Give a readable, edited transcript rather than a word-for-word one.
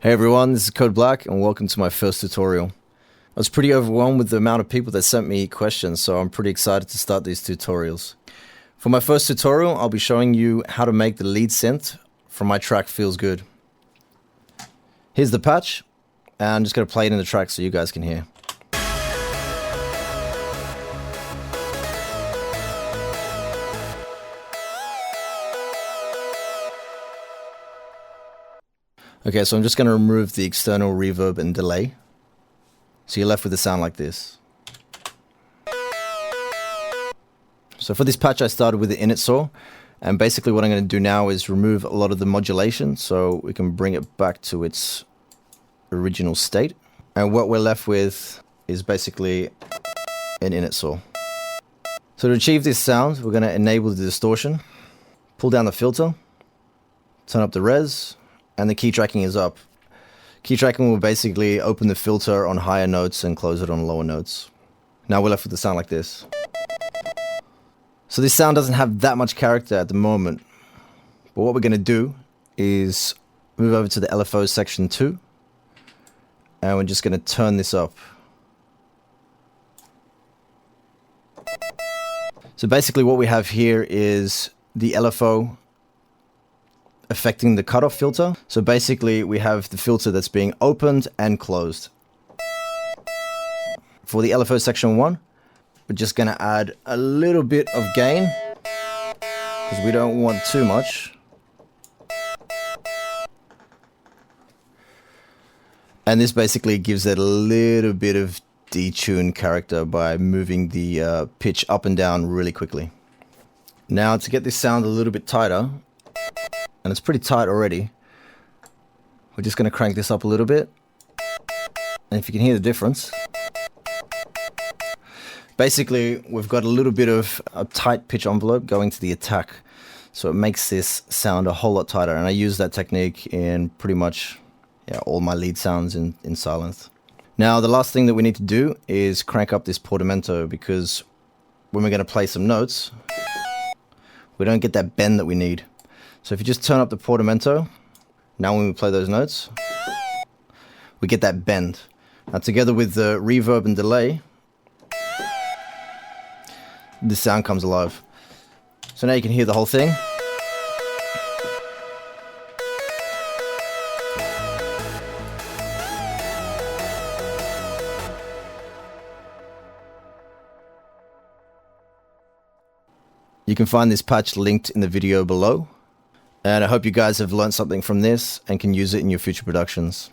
Hey everyone, this is Code Black and welcome to my first tutorial. I was pretty overwhelmed with the amount of people that sent me questions, so I'm pretty excited to start these tutorials. For my first tutorial, I'll be showing you how to make the lead synth from my track Feels Good. Here's the patch, and I'm just going to play it in the track so you guys can hear. Okay, so I'm just going to remove the external reverb and delay. So you're left with a sound like this. So for this patch I started with the init saw, and basically what I'm going to do now is remove a lot of the modulation so we can bring it back to its original state. And what we're left with is basically an init saw. So to achieve this sound, we're going to enable the distortion, pull down the filter, turn up the res, and the key tracking is up. Key tracking will basically open the filter on higher notes and close it on lower notes. Now we're left with a sound like this. So this sound doesn't have that much character at the moment, but what we're going to do is move over to the LFO section 2, and we're just going to turn this up. So basically what we have here is the LFO affecting the cutoff filter. So basically we have the filter that's being opened and closed. For the LFO section 1, we're just going to add a little bit of gain because we don't want too much. And this basically gives it a little bit of detuned character by moving the pitch up and down really quickly. Now to get this sound a little bit tighter, and it's pretty tight already, we're just going to crank this up a little bit. And if you can hear the difference, basically we've got a little bit of a tight pitch envelope going to the attack, so it makes this sound a whole lot tighter, and I use that technique in pretty much all my lead sounds in Sylenth. Now the last thing that we need to do is crank up this portamento, because when we're going to play some notes we don't get that bend that we need. So if you just turn up the portamento, now when we play those notes, we get that bend. Now together with the reverb and delay, the sound comes alive. So now you can hear the whole thing. You can find this patch linked in the video below. And I hope you guys have learned something from this and can use it in your future productions.